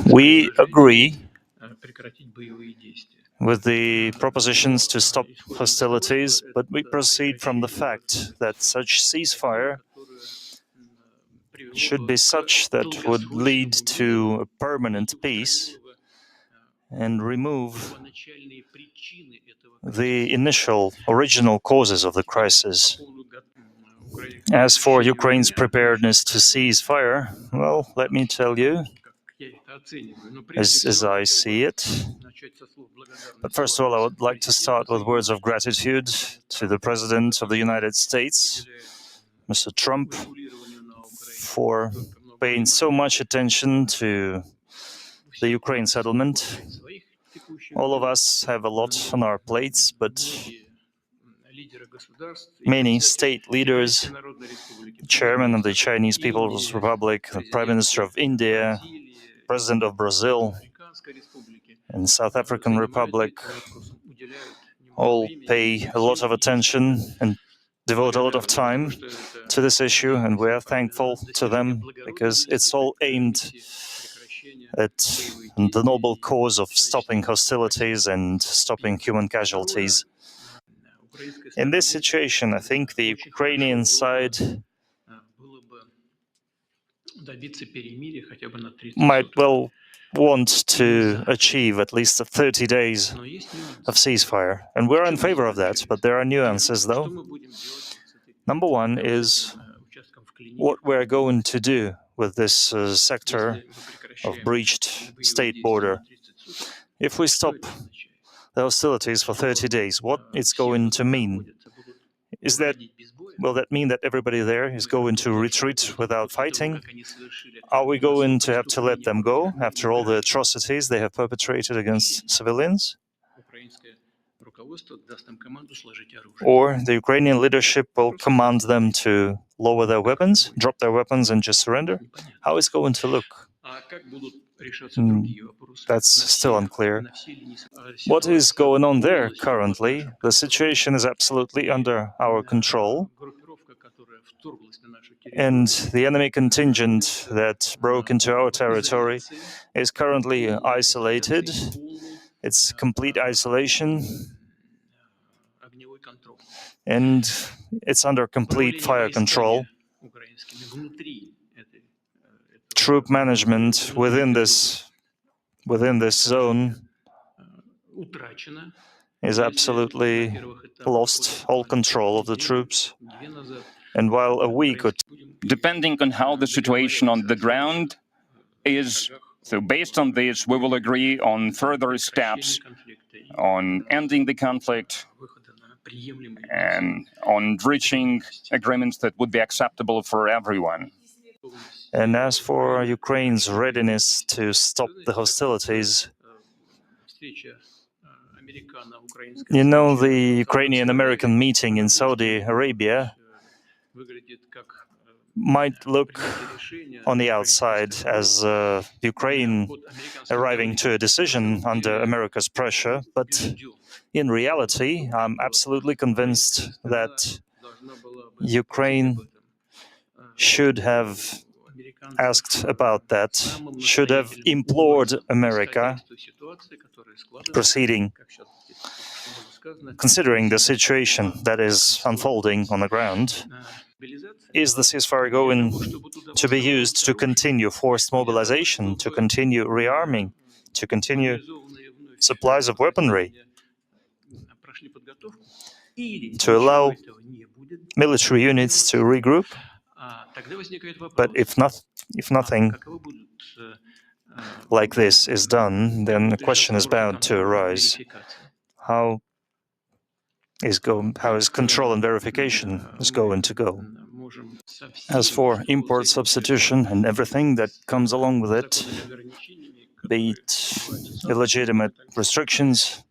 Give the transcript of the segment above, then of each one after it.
We agree with the propositions to stop hostilities, but we proceed from the fact that such ceasefire should be such that would lead to a permanent peace and remove the initial, original causes of the crisis. As for Ukraine's preparedness to cease fire, well, let me tell you, as I see it. But first of all, I would like to start with words of gratitude to the President of the United States, Mr. Trump, for paying so much attention to the Ukraine settlement. All of us have a lot on our plates, but many state leaders, the chairman of the Chinese People's Republic, the Prime Minister of India, President of Brazil, and South African Republic, all pay a lot of attention and devote a lot of time to this issue, and we are thankful to them because it's all aimed at the noble cause of stopping hostilities and stopping human casualties. In this situation, I think the Ukrainian side might well want to achieve at least 30 days of ceasefire. And we're in favor of that, but there are nuances, though. Number one is what we're going to do with this sector of breached state border. If we stop the hostilities for 30 days, what it's going to mean? Will that mean that everybody there is going to retreat without fighting? Are we going to have to let them go after all the atrocities they have perpetrated against civilians? Or the Ukrainian leadership will command them to lower their weapons, drop their weapons, and just surrender? How is it going to look? That's still unclear. What is going on there currently? The situation is absolutely under our control. And the enemy contingent that broke into our territory is currently isolated. It's complete isolation. And it's under complete fire control. Troop management within this zone is absolutely lost all control of the troops. And while a week or depending on how the situation on the ground is, so based on this, we will agree on further steps on ending the conflict and on reaching agreements that would be acceptable for everyone. And as for Ukraine's readiness to stop the hostilities, you know, the Ukrainian-American meeting in Saudi Arabia might look on the outside as Ukraine arriving to a decision under America's pressure, but in reality, I'm absolutely convinced that Ukraine should have asked about that, should have implored America, considering the situation that is unfolding on the ground. Is the ceasefire going to be used to continue forced mobilization, to continue rearming, to continue supplies of weaponry, to allow military units to regroup? But if nothing like this is done, then the question is bound to arise. How is control and verification is going to go? As for import substitution and everything that comes along with it, be it illegitimate restrictions,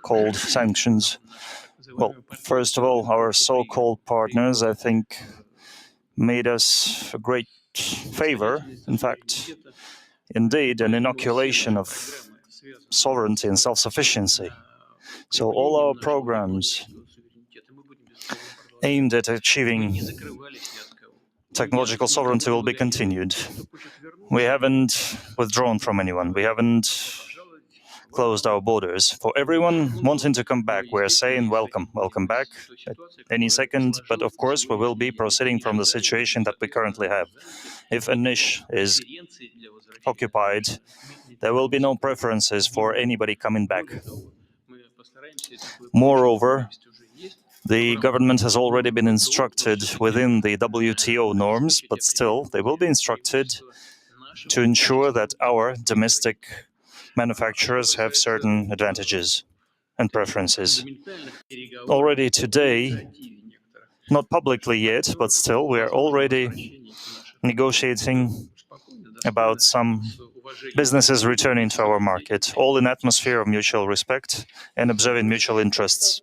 called sanctions, well, first of all, our so-called partners, I think, made us a great favor. In fact, indeed, an inoculation of sovereignty and self-sufficiency. So all our programs aimed at achieving technological sovereignty will be continued. We haven't withdrawn from anyone. We haven't closed our borders. For everyone wanting to come back, we're saying welcome, welcome back at any second. But of course, we will be proceeding from the situation that we currently have. If a niche is occupied, there will be no preferences for anybody coming back. Moreover, the government has already been instructed within the WTO norms, but still, they will be instructed to ensure that our domestic manufacturers have certain advantages and preferences. Already today, not publicly yet, but still, we are already negotiating about some businesses returning to our market, all in atmosphere of mutual respect and observing mutual interests.